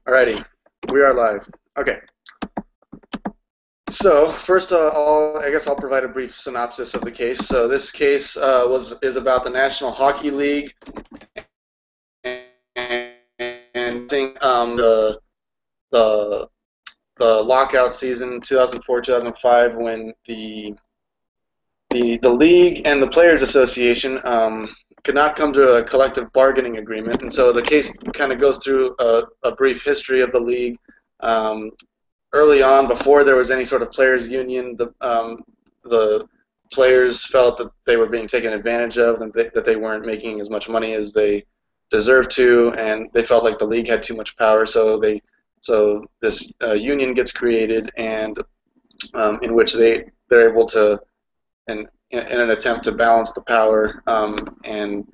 Alrighty, we are live. Okay. So first, I guess I'll provide a brief synopsis of the case. So this case is about the National Hockey League and the the lockout season 2004-2005 when the league and the Players Association could not come to a collective bargaining agreement, and so the case kind of goes through a brief history of the league. Um, Early on, before there was any sort of players' union, the players felt that they were being taken advantage of, and that they weren't making as much money as they deserved to, and they felt like the league had too much power. So this union gets created, and in which they're able to, in an attempt to balance the power, um, and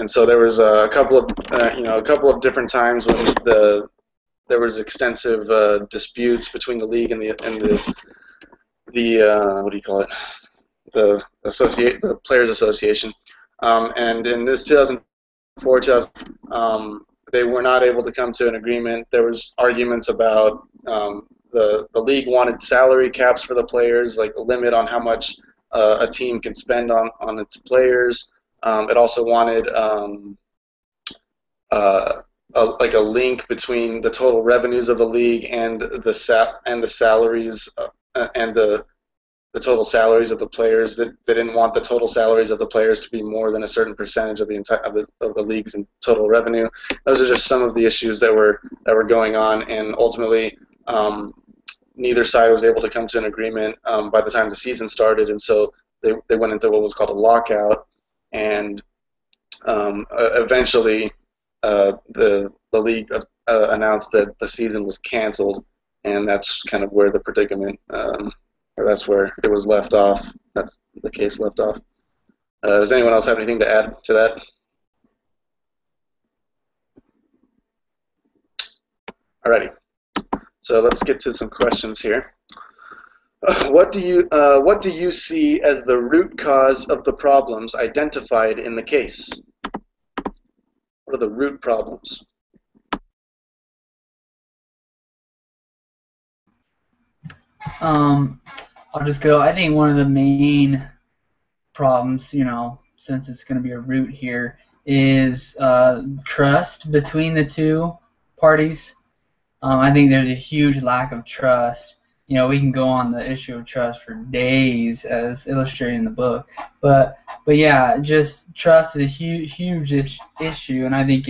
so there was a couple of a couple of different times when there was extensive disputes between the league and the what do you call it, the Players Association, and in this 2004 they were not able to come to an agreement. There was arguments about the league wanted salary caps for the players, like a limit on how much a team can spend on its players. It also wanted like a link between the total revenues of the league and the salaries and the total salaries of the players. That they didn't want the total salaries of the players to be more than a certain percentage of the entire of the league's total revenue. Those are just some of the issues that were going on, and ultimately neither side was able to come to an agreement by the time the season started, and so they went into what was called a lockout, and eventually the league announced that the season was canceled, and that's kind of where the predicament, or that's where it was left off. That's the case left off. Does anyone else have anything to add to that? Alrighty. So let's get to some questions here. What do you see as the root cause of the problems identified in the case? What are the root problems? I'll just go. I think one of the main problems, since it's going to be a root here, is trust between the two parties. I think there's a huge lack of trust. We can go on the issue of trust for days, as illustrated in the book. But yeah, just trust is a huge issue, and I think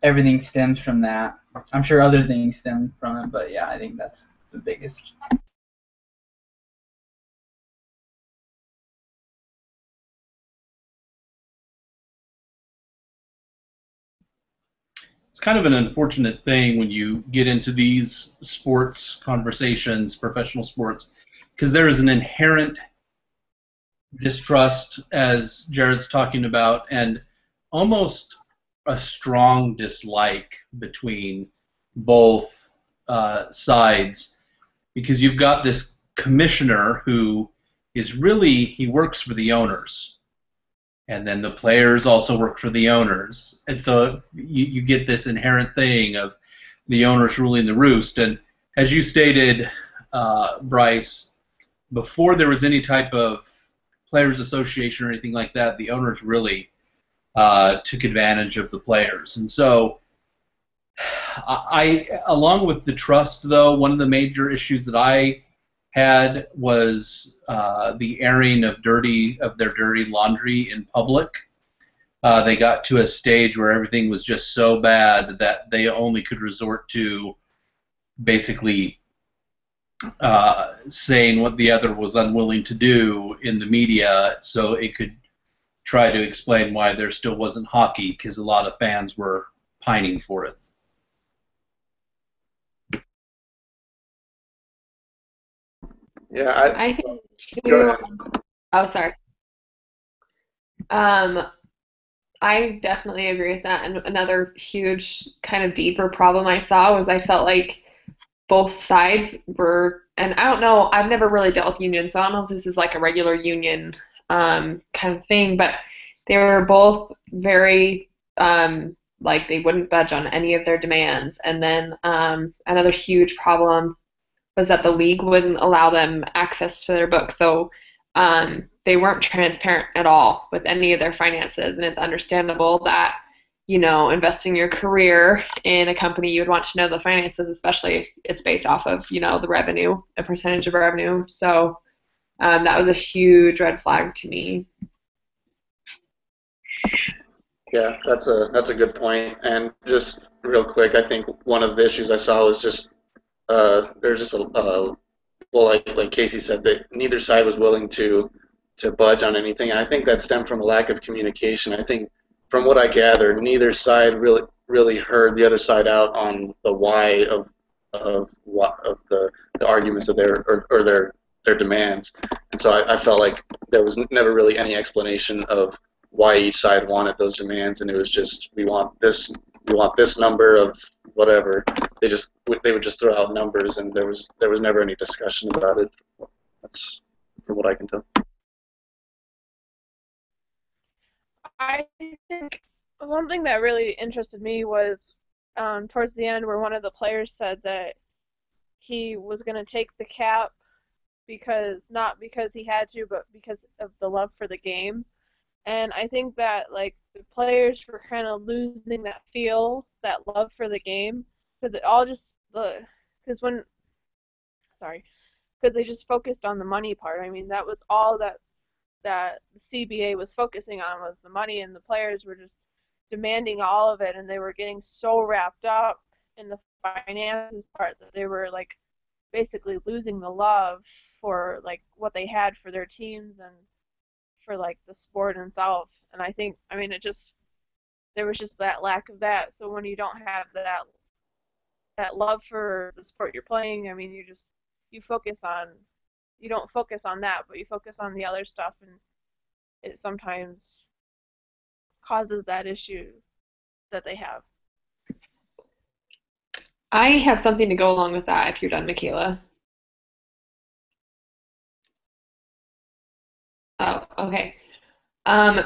everything stems from that. I'm sure other things stem from it, but yeah, I think that's the biggest. It's kind of an unfortunate thing when you get into these sports conversations, professional sports, because there is an inherent distrust, as Jared's talking about, and almost a strong dislike between both sides, because you've got this commissioner who he works for the owners, and then the players also work for the owners, and so you get this inherent thing of the owners ruling the roost. And as you stated, Bryce, before there was any type of players association or anything like that, the owners really took advantage of the players. And so along with the trust, though, one of the major issues that I had was the airing of their dirty laundry in public. They got to a stage where everything was just so bad that they only could resort to basically saying what the other was unwilling to do in the media, so it could try to explain why there still wasn't hockey, because a lot of fans were pining for it. Yeah, I think go too. ahead. Oh, sorry. Um, I definitely agree with that. And another huge kind of deeper problem I saw was I felt like both sides were, and I don't know, I've never really dealt with unions, so I don't know if this is like a regular union kind of thing, but they were both very like they wouldn't budge on any of their demands. And then another huge problem was that the league wouldn't allow them access to their books. So they weren't transparent at all with any of their finances. And it's understandable that, investing your career in a company, you would want to know the finances, especially if it's based off of, the revenue, a percentage of revenue. So that was a huge red flag to me. Yeah, that's a good point. And just real quick, I think one of the issues I saw was just there's just a well, like Casey said, that neither side was willing to budge on anything. I think that stemmed from a lack of communication. I think, from what I gathered, neither side really heard the other side out on the why of the arguments of or their demands. And so I felt like there was never really any explanation of why each side wanted those demands, and it was just we want this number of whatever. They would just throw out numbers, and there was never any discussion about it. That's from what I can tell. I think one thing that really interested me was towards the end where one of the players said that he was going to take the cap not because he had to, but because of the love for the game. And I think that like the players were kind of losing that that love for the game, because they just focused on the money part. I mean, that was all that the CBA was focusing on was the money, and the players were just demanding all of it, and they were getting so wrapped up in the finances part that they were like basically losing the love for like what they had for their teams and for like the sport itself. And I think, I mean, there was just that lack of that. So when you don't have that love for the sport you're playing, I mean, you don't focus on that, but you focus on the other stuff, and it sometimes causes that issue that they have. I have something to go along with that if you're done, Michaela. Oh, okay.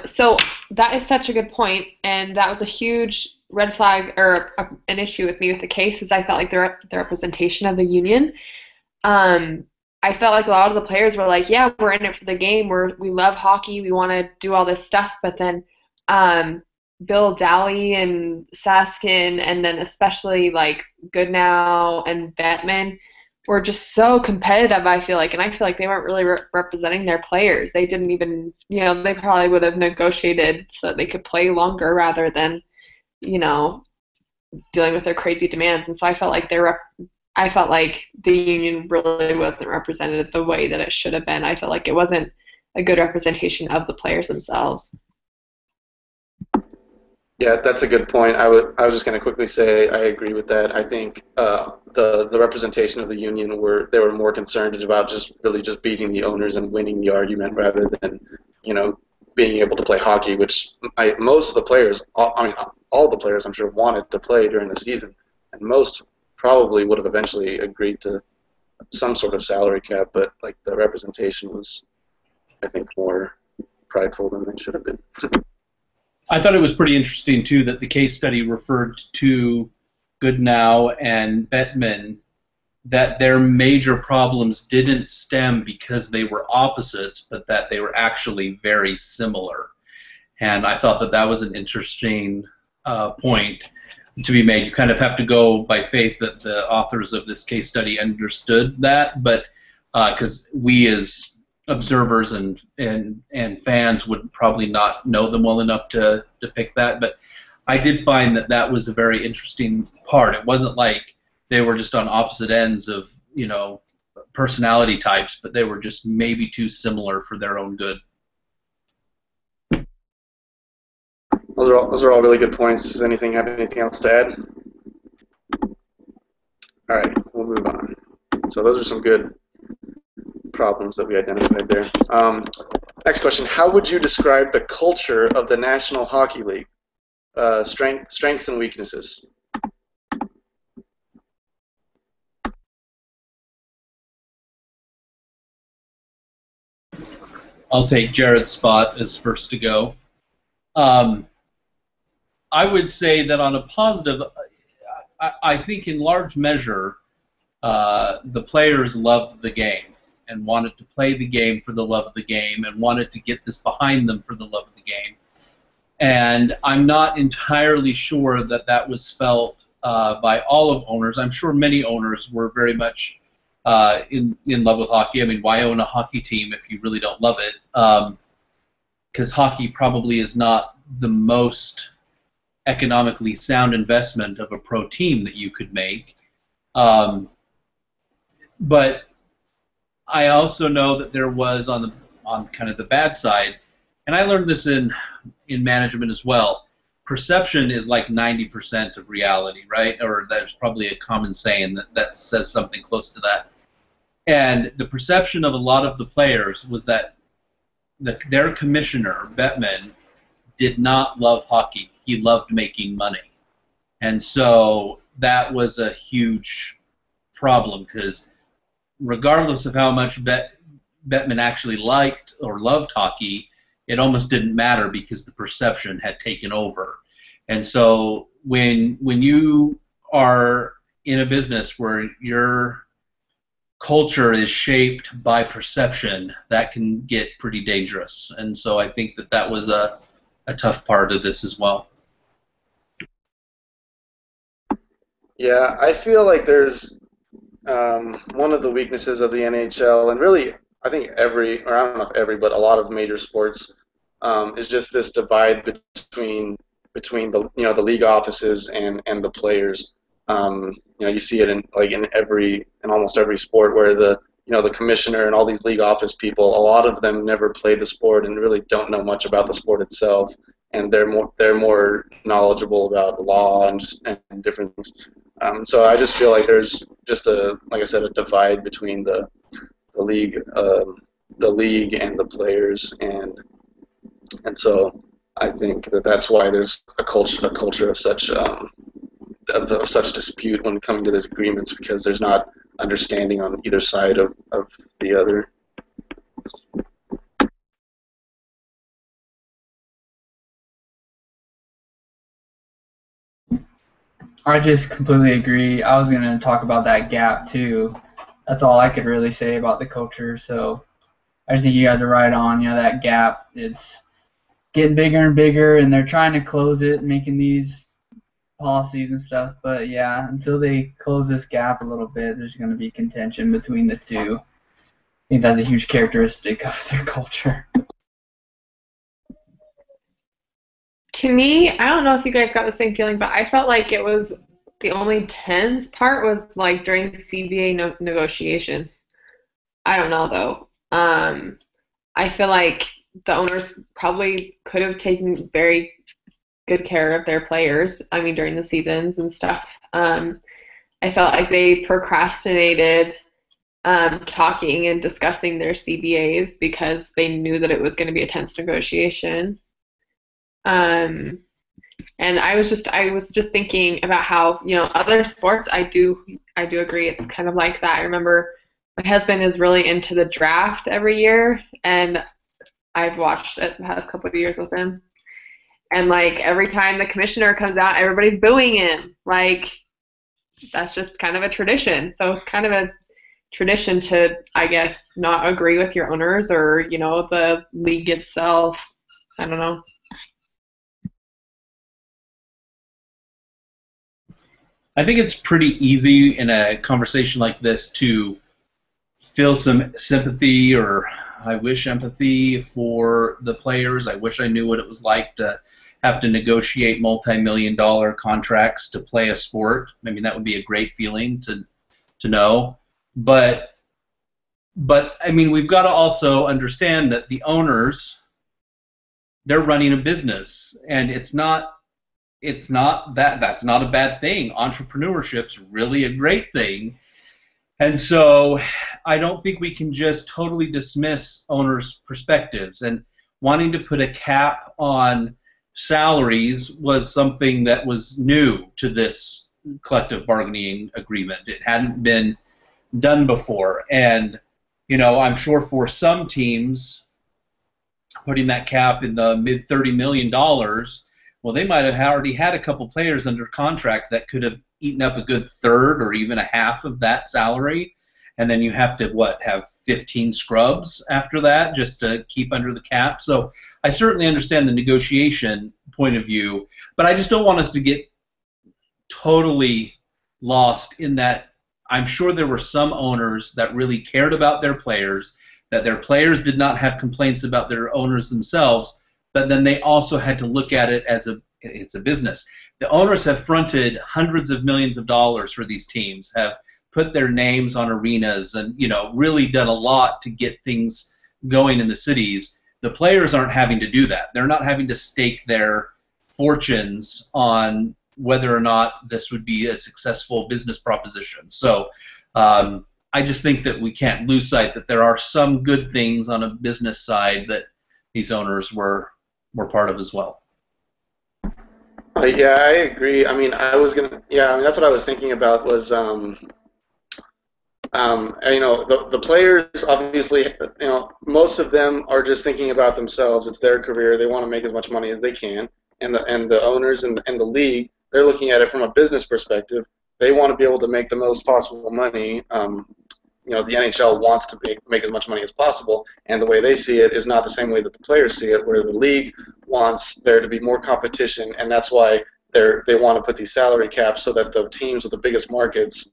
So that is such a good point, and that was a huge red flag or an issue with me with the case, is I felt like the representation of the union. I felt like a lot of the players were like, yeah, we're in it for the game. We love hockey. We want to do all this stuff. But then Bill Daly and Saskin, and then especially like Goodnow and Bettman, were just so competitive, I feel like. And I feel like they weren't really representing their players. They didn't even, they probably would have negotiated so that they could play longer rather than, dealing with their crazy demands. And so I felt like the union really wasn't represented the way that it should have been. I felt like it wasn't a good representation of the players themselves. Yeah, that's a good point. I was just going to quickly say I agree with that. I think the representation of the union they were more concerned about just beating the owners and winning the argument rather than being able to play hockey, which most of the players, all the players I'm sure wanted to play during the season, and most probably would have eventually agreed to some sort of salary cap, but like the representation was, I think, more prideful than they should have been. I thought it was pretty interesting, too, that the case study referred to Goodnow and Bettman, that their major problems didn't stem because they were opposites, but that they were actually very similar. And I thought that was an interesting point to be made. You kind of have to go by faith that the authors of this case study understood that, but because we as observers and fans would probably not know them well enough to depict that, but I did find that was a very interesting part. It wasn't like they were just on opposite ends of personality types, but they were just maybe too similar for their own good. Those are all really good points. Does anything have anything else to add? All right, we'll move on. So those are some good problems that we identified there. Next question: how would you describe the culture of the National Hockey League? Strengths and weaknesses. I'll take Jared's spot as first to go. I would say that on a positive, I think in large measure, the players loved the game and wanted to play the game for the love of the game and wanted to get this behind them for the love of the game. And I'm not entirely sure that that was felt by all of owners. I'm sure many owners were very much in love with hockey. I mean, why own a hockey team if you really don't love it? Because hockey probably is not the most economically sound investment of a pro team that you could make. But I also know that there was on kind of the bad side, and I learned this in management as well. Perception is like 90% of reality, right? Or there's probably a common saying that says something close to that. And the perception of a lot of the players was that their commissioner, Bettman, did not love hockey. He loved making money. And so that was a huge problem because regardless of how much Bettman actually liked or loved hockey, it almost didn't matter because the perception had taken over. And so when you are in a business where your culture is shaped by perception, that can get pretty dangerous. And so I think that was a tough part of this as well. Yeah, I feel like there's one of the weaknesses of the NHL, and really, I think I don't know if every, but a lot of major sports, is just this divide between the the league offices and the players. You see it in almost every sport where the commissioner and all these league office people, a lot of them never played the sport and really don't know much about the sport itself, and they're more knowledgeable about the law and different things. So I just feel like there's just like I said, a divide between the league and the players, and so I think that's why there's a culture of such dispute when coming to these agreements, because there's not understanding on either side of the other. I just completely agree. I was going to talk about that gap too. That's all I could really say about the culture. So I just think you guys are right on. That gap, it's getting bigger and bigger, and they're trying to close it, making these policies and stuff. But yeah, until they close this gap a little bit, there's going to be contention between the two. I think that's a huge characteristic of their culture. To me, I don't know if you guys got the same feeling, but I felt like it was the only tense part was like during the CBA negotiations. I don't know though. I feel like the owners probably could have taken very good care of their players. I mean, during the seasons and stuff. I felt like they procrastinated talking and discussing their CBAs because they knew that it was going to be a tense negotiation. And I was just thinking about how other sports. I do agree it's kind of like that. I remember my husband is really into the draft every year, and I've watched it the past couple of years with him. And like every time the commissioner comes out, everybody's booing him. Like that's just kind of a tradition. So it's kind of a tradition to, I guess, not agree with your owners or the league itself. I don't know. I think it's pretty easy in a conversation like this to feel some sympathy or I wish empathy for the players. I wish I knew what it was like to have to negotiate multi-million-dollar contracts to play a sport. I mean, that would be a great feeling to know. But I mean, we've got to also understand that the owners, they're running a business, and that's not a bad thing. Entrepreneurship's really a great thing. And so I don't think we can just totally dismiss owners' perspectives. And wanting to put a cap on salaries was something that was new to this collective bargaining agreement. It hadn't been done before. And, I'm sure for some teams, putting that cap in the mid $30 million Well, they might have already had a couple players under contract that could have eaten up a good third or even a half of that salary. And then you have to, what, have 15 scrubs after that just to keep under the cap. So I certainly understand the negotiation point of view, but I just don't want us to get totally lost in that. I'm sure there were some owners that really cared about their players, that their players did not have complaints about their owners themselves, but then they also had to look at it as it's a business. The owners have fronted hundreds of millions of dollars for these teams, have put their names on arenas, and really done a lot to get things going in the cities. The players aren't having to do that. They're not having to stake their fortunes on whether or not this would be a successful business proposition. So I just think that we can't lose sight that there are some good things on a business side that these owners were part of as well. Yeah, I agree. I mean, that's what I was thinking about was, the players, obviously, most of them are just thinking about themselves. It's their career. They want to make as much money as they can. And the owners and the league, they're looking at it from a business perspective. They want to be able to make the most possible money. The NHL wants to make as much money as possible, and the way they see it is not the same way that the players see it, where the league wants there to be more competition, and that's why they want to put these salary caps so that the teams with the biggest markets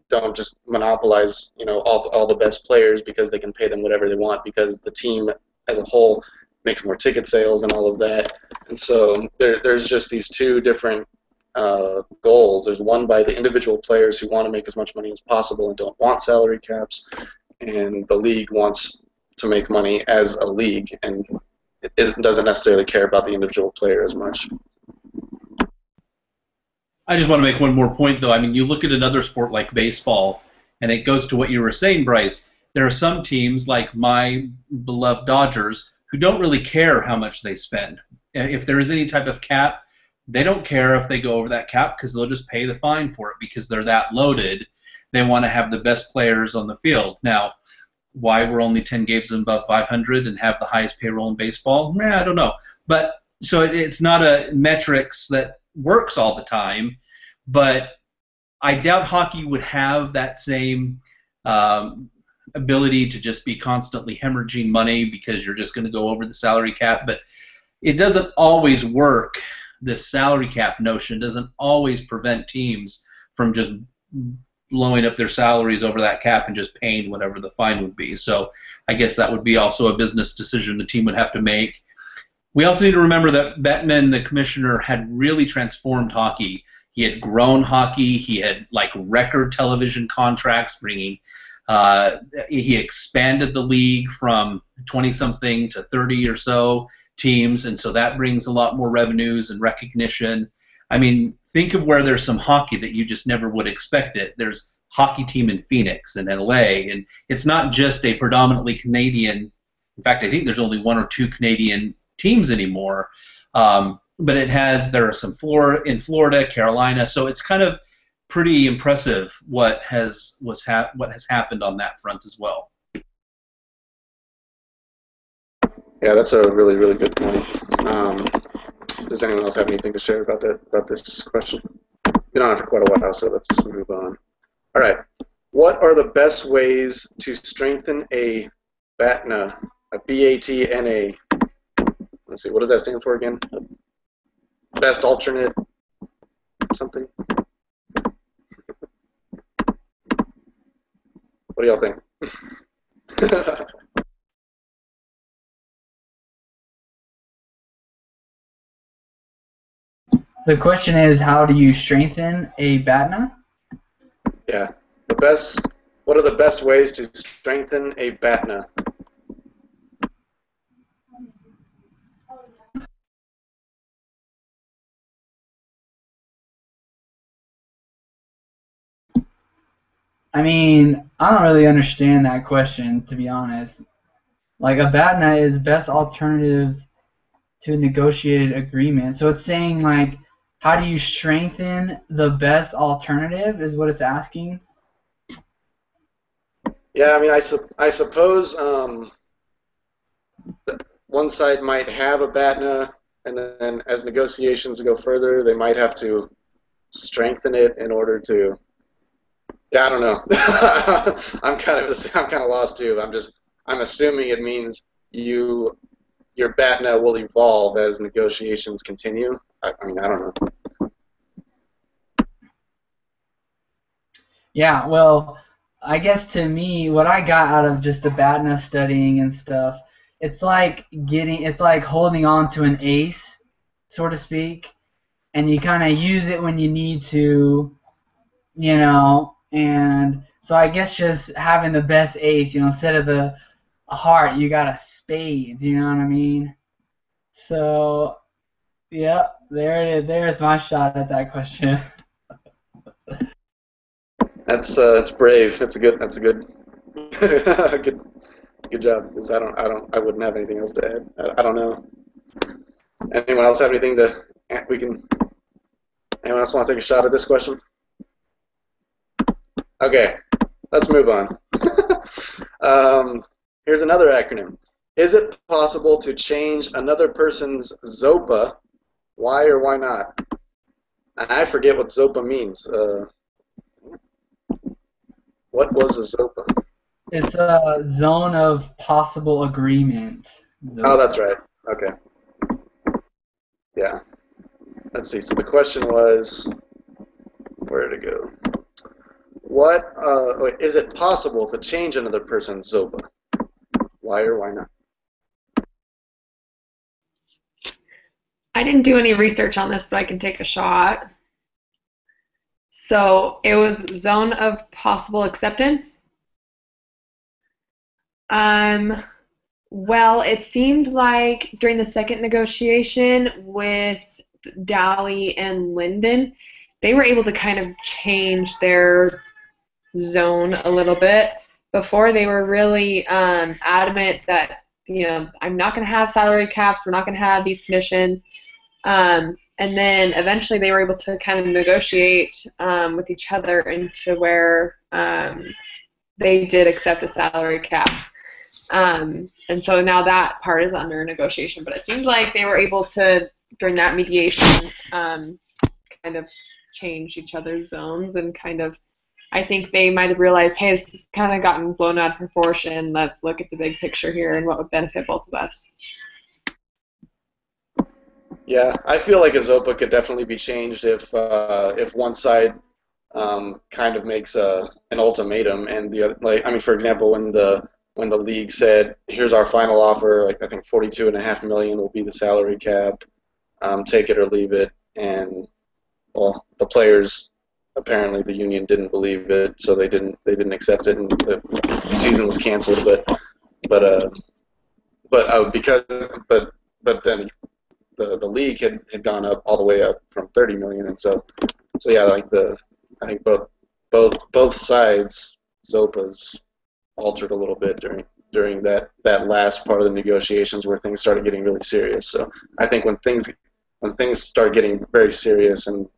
don't just monopolize, all the best players because they can pay them whatever they want because the team as a whole makes more ticket sales and all of that. And so there's just these two different goals. There's one by the individual players who want to make as much money as possible and don't want salary caps, and the league wants to make money as a league and it doesn't necessarily care about the individual player as much. I just want to make one more point, though. I mean, you look at another sport like baseball, and it goes to what you were saying, Bryce. There are some teams, like my beloved Dodgers, who don't really care how much they spend. If there is any type of cap, they don't care if they go over that cap because they'll just pay the fine for it because they're that loaded. They want to have the best players on the field. Now, why we're only 10 games above 500 and have the highest payroll in baseball? I don't know. But so it's not a metrics that works all the time, but I doubt hockey would have that same ability to just be constantly hemorrhaging money because you're just going to go over the salary cap. But it doesn't always work. This salary cap notion doesn't always prevent teams from just blowing up their salaries over that cap and just paying whatever the fine would be. So I guess that would be also a business decision the team would have to make. We also need to remember that Bettman, the commissioner, had really transformed hockey. He had grown hockey. He had record television contracts, bringing. He expanded the league from 20-something to 30 or so teams, and so that brings a lot more revenues and recognition. I mean, think of where there's some hockey that you just never would expect it. There's hockey team in Phoenix and LA, and it's not just a predominantly Canadian. In fact, I think there's only one or two Canadian teams anymore, but there are some in Florida, Carolina, so it's kind of pretty impressive what has happened on that front as well. Yeah, that's a really, really good point. Does anyone else have anything to share about this question? Been on it for quite a while, so let's move on. All right, what are the best ways to strengthen a BATNA, a BATNA? Let's see, what does that stand for again? Best alternate something? What do y'all think? The question is, how do you strengthen a BATNA? Yeah, what are the best ways to strengthen a BATNA? I mean, I don't really understand that question, to be honest. A BATNA is best alternative to a negotiated agreement. So it's saying, how do you strengthen the best alternative is what it's asking? Yeah, I mean, I suppose one side might have a BATNA and then as negotiations go further, they might have to strengthen it in order to. Yeah, I don't know. I'm kind of lost too. I'm assuming it means your BATNA will evolve as negotiations continue. I mean, I don't know. Yeah, well, I guess to me, what I got out of just the BATNA studying and stuff, it's like holding on to an ace, so to speak, and you kind of use it when you need to, and so I guess just having the best ace, instead of a heart, you got a spade, you know what I mean? So, yeah, there it is. There's my shot at that question. That's brave. That's a good good job. Because I wouldn't have anything else to add. I don't know. Anyone else have anything to? Anyone else want to take a shot at this question? Okay, let's move on. Here's another acronym. Is it possible to change another person's ZOPA? Why or why not? And I forget what ZOPA means. What was a ZOPA? It's a zone of possible agreement. Oh, that's right. Okay. Yeah. Let's see. So the question was, where did it go? Is it possible to change another person's ZOPA? Why or why not? I didn't do any research on this, but I can take a shot. So it was zone of possible acceptance. Well, it seemed like during the second negotiation with Dally and Lyndon, they were able to kind of change their zone a little bit. Before, they were really adamant that, I'm not going to have salary caps, we're not going to have these conditions. And then eventually they were able to kind of negotiate with each other into where they did accept a salary cap. And so now that part is under negotiation. But it seems like they were able to, during that mediation, kind of change each other's zones and kind of, I think they might have realized, hey, this has kind of gotten blown out of proportion. Let's look at the big picture here and what would benefit both of us. Yeah, I feel like a ZOPA could definitely be changed if one side kind of makes an ultimatum, and the other, for example, when the league said, "Here's our final offer," I think $42.5 million will be the salary cap, take it or leave it, and well, the players apparently the union didn't believe it, so they didn't accept it, and the season was canceled. But then the league had gone up all the way up from 30 million, and so yeah, I think both sides ZOPAs altered a little bit during that last part of the negotiations where things started getting really serious. So I think when things start getting very serious, and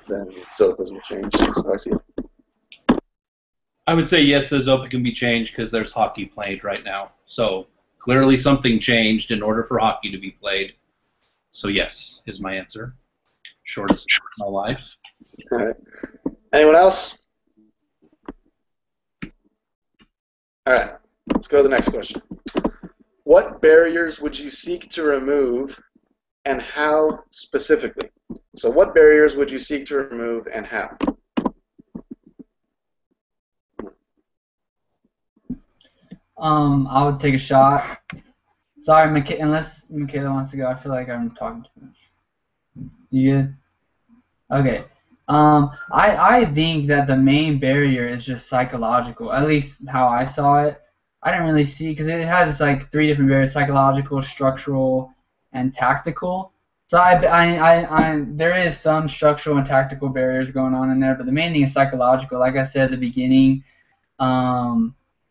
then ZOPAs will change. So I see it. I would say yes, the ZOPA can be changed because there's hockey played right now. So clearly something changed in order for hockey to be played. So yes is my answer. Shortest of my life. All right. Anyone else? All right. Let's go to the next question. What barriers would you seek to remove, and how specifically? So what barriers would you seek to remove, and how? I would take a shot. Sorry, unless Michaela wants to go, I feel like I'm talking too much. You good? Okay. I think that the main barrier is just psychological. At least how I saw it. I didn't really see, because it has like 3 different barriers: psychological, structural, and tactical. So there is some structural and tactical barriers going on in there, but the main thing is psychological. Like I said at the beginning,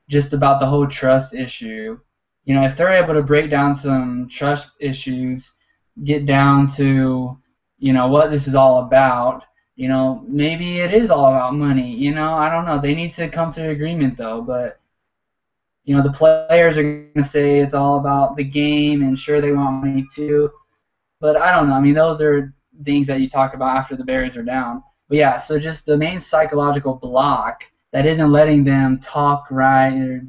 just about the whole trust issue. If they're able to break down some trust issues, get down to, what this is all about, maybe it is all about money. I don't know. They need to come to an agreement though, but the players are going to say it's all about the game, and sure they want money too. But I don't know. I mean, those are things that you talk about after the barriers are down. But yeah, so just the main psychological block that isn't letting them talk right.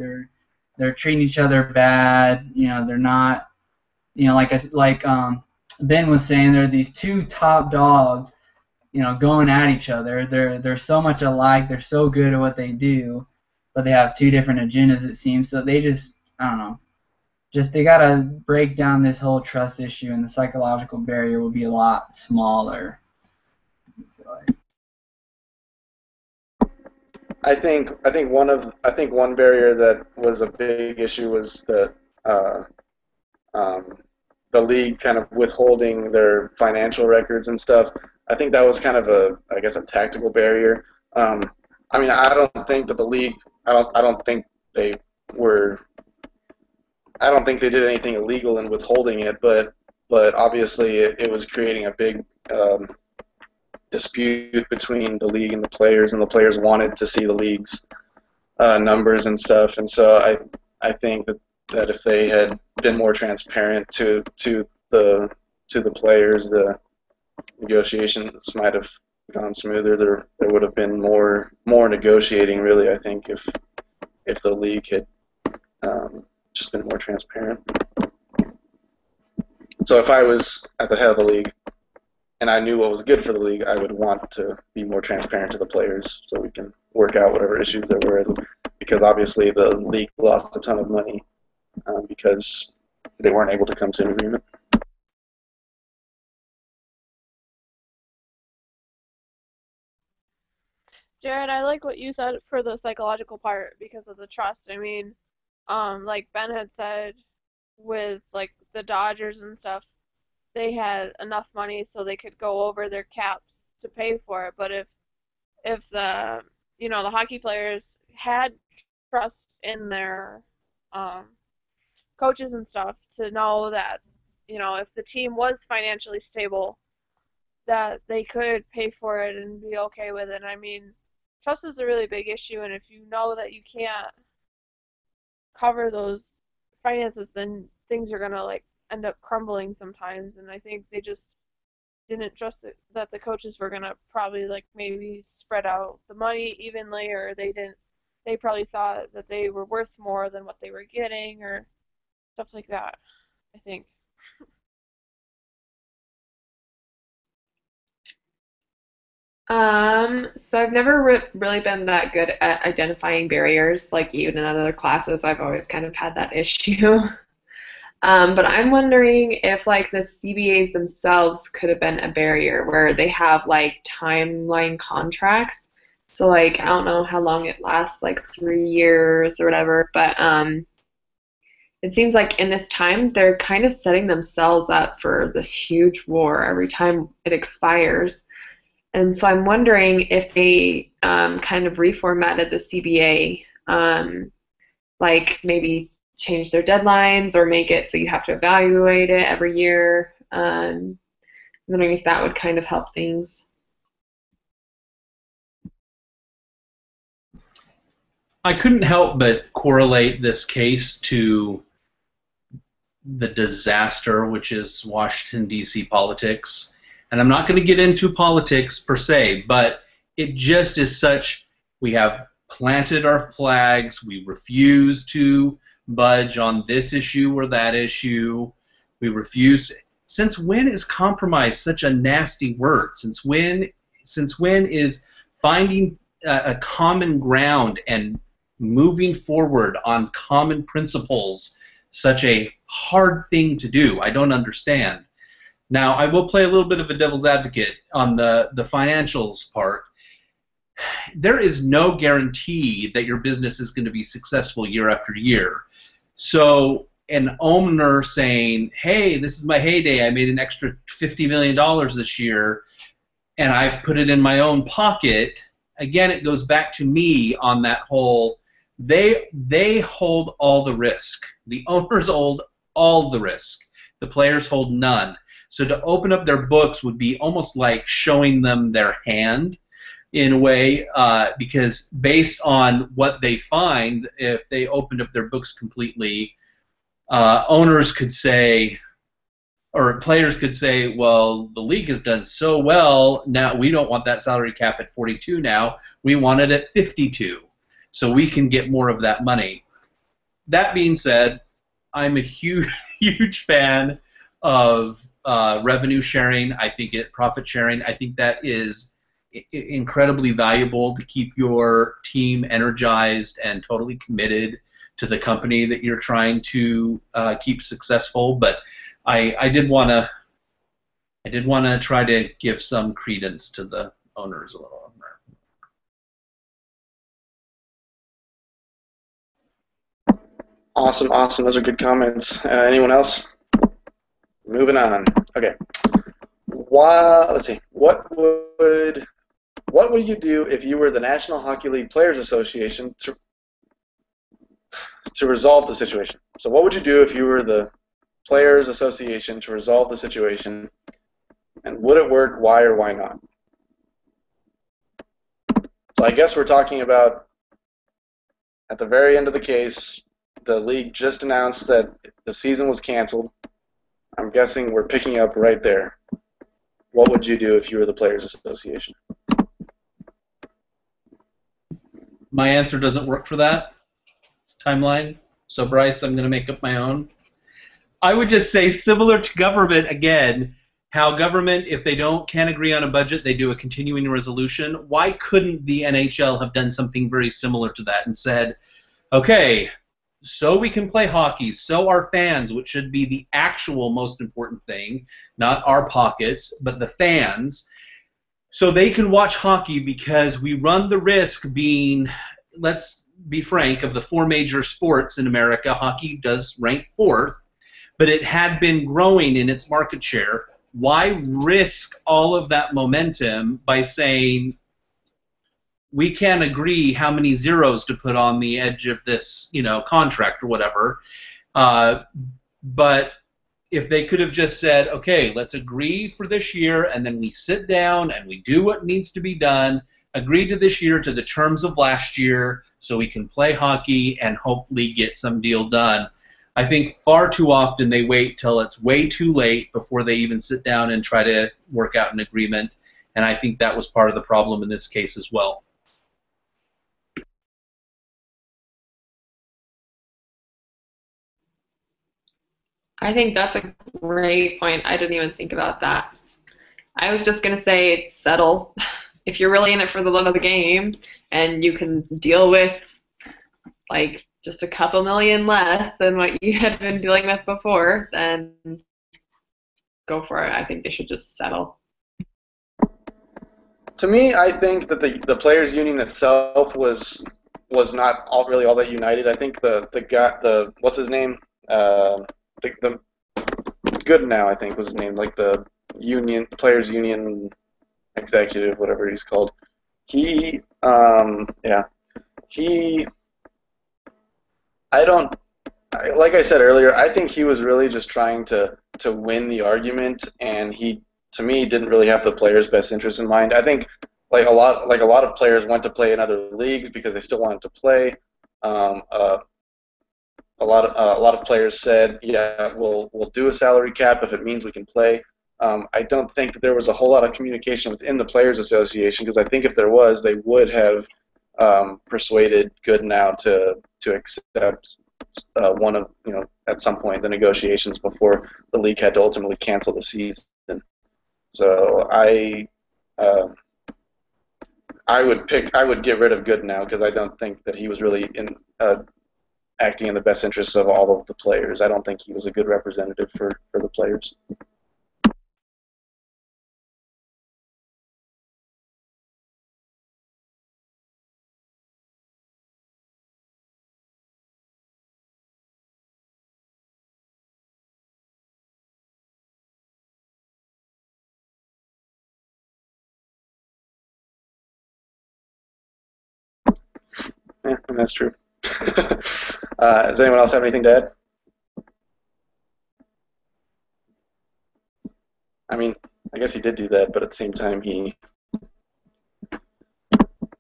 They're treating each other bad. They're not. Like Ben was saying, there are these two top dogs, going at each other. They're so much alike. They're so good at what they do, but they have two different agendas, it seems. So they just, I don't know. Just they gotta break down this whole trust issue, and the psychological barrier will be a lot smaller. I think one barrier that was a big issue was uh, um, the league kind of withholding their financial records and stuff. I think that was kind of a tactical barrier. Um, I mean, I don't think that the league, I don't think they were, I don't think they did anything illegal in withholding it, but obviously it was creating a big dispute between the league and the players wanted to see the league's numbers and stuff, and so I think that if they had been more transparent to the players, the negotiations might have gone smoother. There would have been more negotiating, really. I think if the league had just been more transparent. So if I was at the head of the league and I knew what was good for the league, I would want to be more transparent to the players so we can work out whatever issues there were. Because obviously the league lost a ton of money because they weren't able to come to an agreement. Jared, I like what you said for the psychological part because of the trust. I mean, like Ben had said, with like the Dodgers and stuff, they had enough money so they could go over their caps to pay for it. But if the hockey players had trust in their um, coaches and stuff to know that if the team was financially stable, that they could pay for it and be okay with it. I mean, trust is a really big issue, and if you know that you can't cover those finances, then things are gonna like end up crumbling sometimes. And I think they just didn't trust that the coaches were gonna probably like maybe spread out the money evenly, or they didn't. They probably thought that they were worth more than what they were getting, or stuff like that. I think. So I've never really been that good at identifying barriers. Like even in other classes, I've always kind of had that issue. But I'm wondering if like the CBAs themselves could have been a barrier where they have like timeline contracts. So like I don't know how long it lasts, like 3 years or whatever, but it seems like in this time they're kind of setting themselves up for this huge war every time it expires. And so I'm wondering if they kind of reformatted the CBA, like maybe change their deadlines or make it so you have to evaluate it every year. I'm wondering if that would kind of help things. I couldn't help but correlate this case to the disaster, which is Washington, D.C. politics. And I'm not going to get into politics per se, but it just is such, we have planted our flags, we refuse to budge on this issue or that issue, we refuse. Since when is compromise such a nasty word? Since when is finding a common ground and moving forward on common principles such a hard thing to do? I don't understand. Now, I will play a little bit of a devil's advocate on the financials part. There is no guarantee that your business is going to be successful year after year. So an owner saying, hey, this is my heyday, I made an extra $50 million this year, and I've put it in my own pocket, again, it goes back to me on that whole, they hold all the risk. The owners hold all the risk. The players hold none. So to open up their books would be almost like showing them their hand, in a way, because based on what they find, if they opened up their books completely, owners could say, or players could say, well, the league has done so well, now we don't want that salary cap at 42 now, we want it at 52, so we can get more of that money. That being said, I'm a huge, huge fan of revenue sharing. I think profit sharing. I think that is incredibly valuable to keep your team energized and totally committed to the company that you're trying to keep successful. But I did want to try to give some credence to the owners a little. Awesome, awesome. Those are good comments. Anyone else? Moving on. Okay. Let's see. What would you do if you were the National Hockey League Players Association to resolve the situation? So what would you do if you were the Players Association to resolve the situation? And would it work? Why or why not? So I guess we're talking about at the very end of the case, the league just announced that the season was canceled. I'm guessing we're picking up right there. What would you do if you were the Players Association? My answer doesn't work for that timeline. So, Bryce, I'm going to make up my own. I would just say, similar to government again, how government, if they can't agree on a budget, they do a continuing resolution. Why couldn't the NHL have done something very similar to that and said, okay, so we can play hockey, so our fans, which should be the actual most important thing, not our pockets, but the fans, so they can watch hockey, because we run the risk being, let's be frank, of the four major sports in America, hockey does rank fourth, but it had been growing in its market share. Why risk all of that momentum by saying we can't agree how many zeros to put on the edge of this, contract or whatever? But if they could have just said, okay, let's agree for this year, and then we sit down and we do what needs to be done, agree to this year to the terms of last year so we can play hockey and hopefully get some deal done. I think far too often they wait till it's way too late before they even sit down and try to work out an agreement, and I think that was part of the problem in this case as well. I think that's a great point. I didn't even think about that. I was just going to say settle. If you're really in it for the love of the game and you can deal with like just a couple million less than what you had been dealing with before, then go for it. I think they should just settle. To me, I think that the players' union itself was not really all that united. I think the what's his name? The Good now, I think was his name, like the players' union executive, whatever he's called. He, like I said earlier, I think he was really just trying to win the argument, and he, to me, didn't really have the players' best interest in mind. I think like a lot of players went to play in other leagues because they still wanted to play. A lot of players said, yeah, we'll do a salary cap if it means we can play. I don't think that there was a whole lot of communication within the Players Association, because I think if there was, they would have persuaded Goodenow to accept one of, at some point, the negotiations before the league had to ultimately cancel the season. So I would get rid of Goodenow, because I don't think that he was really acting in the best interests of all of the players. I don't think he was a good representative for the players. Yeah, that's true. Does anyone else have anything to add? I mean, I guess he did do that, but at the same time, he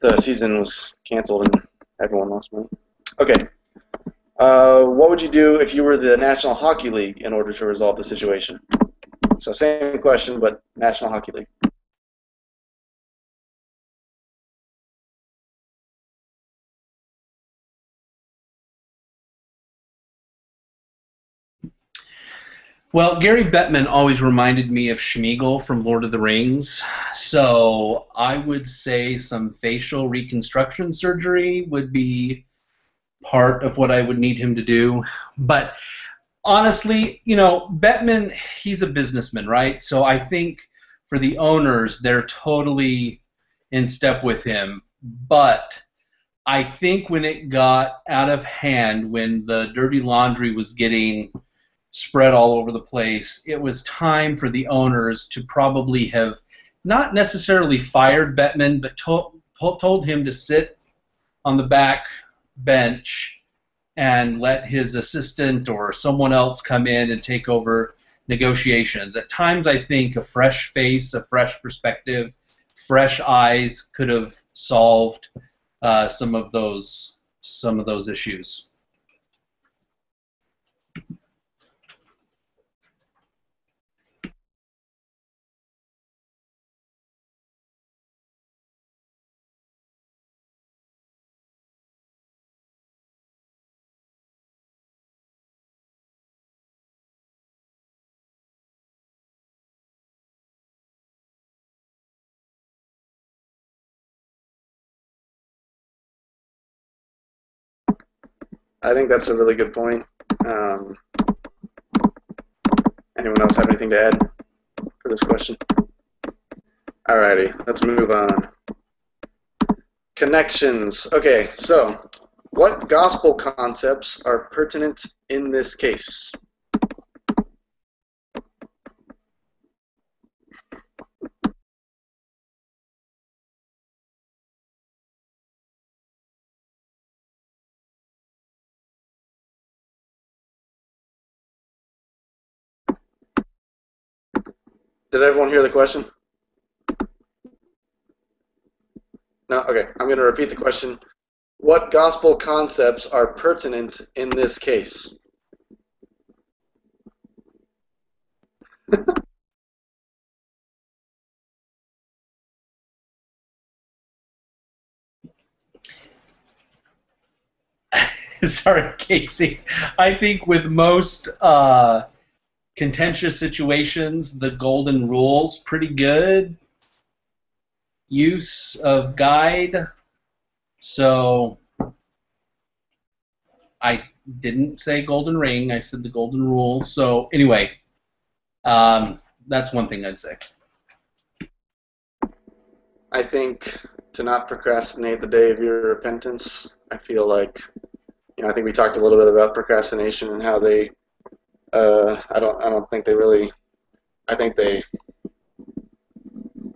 the season was canceled and everyone lost money. Okay. What would you do if you were the National Hockey League in order to resolve the situation? So same question, but National Hockey League. Well, Gary Bettman always reminded me of Schmeagol from Lord of the Rings, so I would say some facial reconstruction surgery would be part of what I would need him to do. But honestly, Bettman, he's a businessman, right? So I think for the owners, they're totally in step with him. But I think when it got out of hand, when the dirty laundry was getting spread all over the place, it was time for the owners to probably have not necessarily fired Bettman, but told him to sit on the back bench and let his assistant or someone else come in and take over negotiations. At times, I think a fresh face, a fresh perspective, fresh eyes could have solved some of those issues. I think that's a really good point. Anyone else have anything to add for this question? Alrighty, let's move on. Connections. Okay, so what gospel concepts are pertinent in this case? Did everyone hear the question? No? Okay, I'm going to repeat the question. What gospel concepts are pertinent in this case? Sorry, Casey. I think with most contentious situations, the golden rule's pretty good use of guide. So I didn't say golden ring. I said the golden rule. So anyway, that's one thing I'd say. I think to not procrastinate the day of your repentance. I feel like, I think we talked a little bit about procrastination and how they, I don't think they really, I think they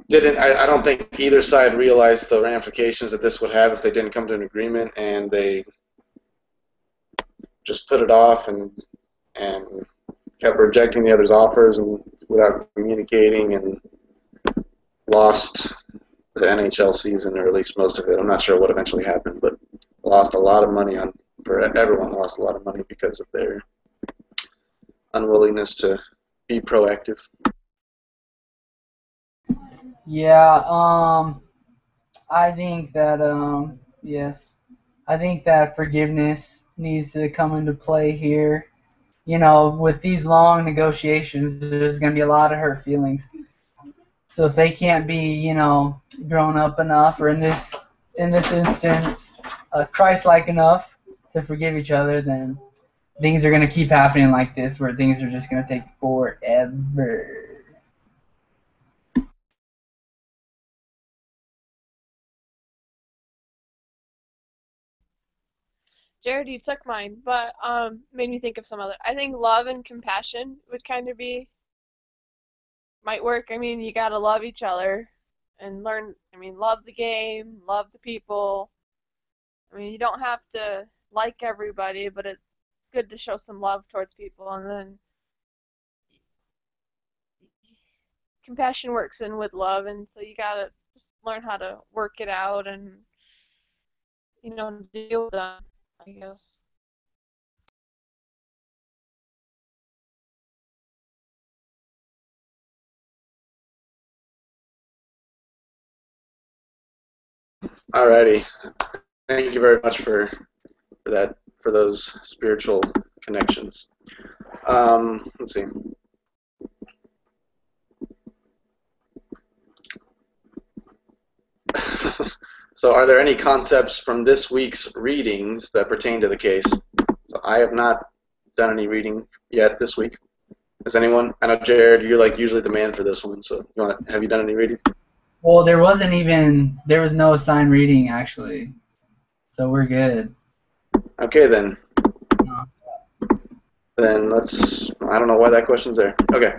didn't, I don't think either side realized the ramifications that this would have if they didn't come to an agreement, and they just put it off and kept rejecting the other's offers and without communicating, and lost the NHL season, or at least most of it. I'm not sure what eventually happened, but lost a lot of money everyone lost a lot of money because of their unwillingness to be proactive. Yeah, I think that yes, I think that forgiveness needs to come into play here. With these long negotiations, there's going to be a lot of hurt feelings. So if they can't be, grown up enough, or in this instance, Christ-like enough to forgive each other, then things are going to keep happening like this, where things are just going to take forever. Jared, you took mine, but made me think of some other. I think love and compassion would kind of might work. I mean, you gotta love each other and learn. I mean, love the game, love the people. I mean, you don't have to like everybody, but it's good to show some love towards people, and then compassion works in with love, and so you gotta just learn how to work it out and deal with them, I guess. Alrighty. Thank you very much for that, for those spiritual connections. Let's see. So are there any concepts from this week's readings that pertain to the case? So I have not done any reading yet this week. Has anyone? I know, Jared, you're like usually the man for this one, so have you done any reading? Well, there was no assigned reading actually, so we're good. Okay, then. No. Then I don't know why that question's there. Okay.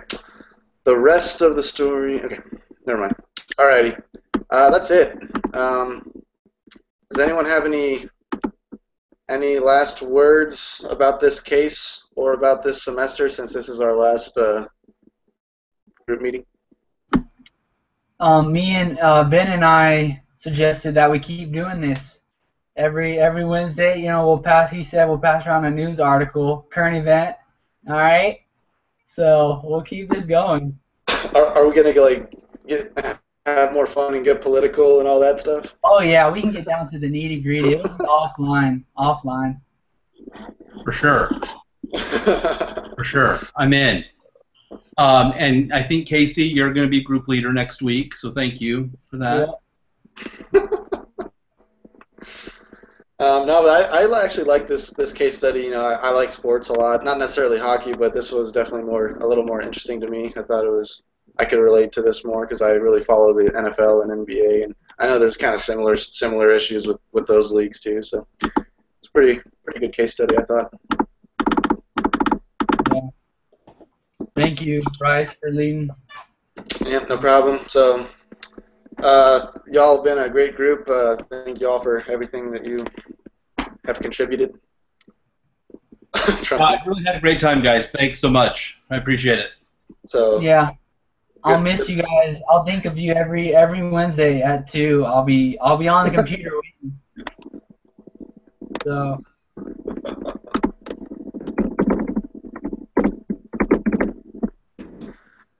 The rest of the story, okay, never mind. Alrighty. That's it. Does anyone have any last words about this case or about this semester, since this is our last group meeting? Me and Ben and I suggested that we keep doing this every Wednesday. He said we'll pass around a news article, current event. All right. So we'll keep this going. Are we gonna have more fun and get political and all that stuff? Oh yeah, we can get down to the nitty gritty. It'll be offline. For sure. For sure. I'm in. And I think, Casey, you're going to be group leader next week, so thank you for that. Yeah. No, but I actually like this case study. I like sports a lot. Not necessarily hockey, but this was definitely a little more interesting to me. I thought I could relate to this more because I really follow the NFL and NBA, and I know there's kind of similar issues with those leagues too. So it's pretty good case study, I thought. Yeah. Thank you, Bryce, for leading. Yeah, no problem. So y'all have been a great group. Thank y'all for everything that you have contributed. I really had a great time, guys. Thanks so much. I appreciate it. So yeah, I'll miss you guys. I'll think of you every Wednesday at 2. I'll be on the computer waiting. So.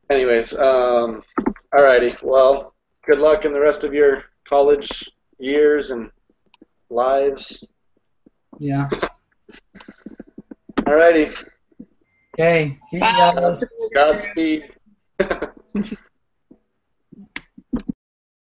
Anyways, alrighty. Well, good luck in the rest of your college years and lives. Yeah. Alrighty. Okay. See you guys. Godspeed.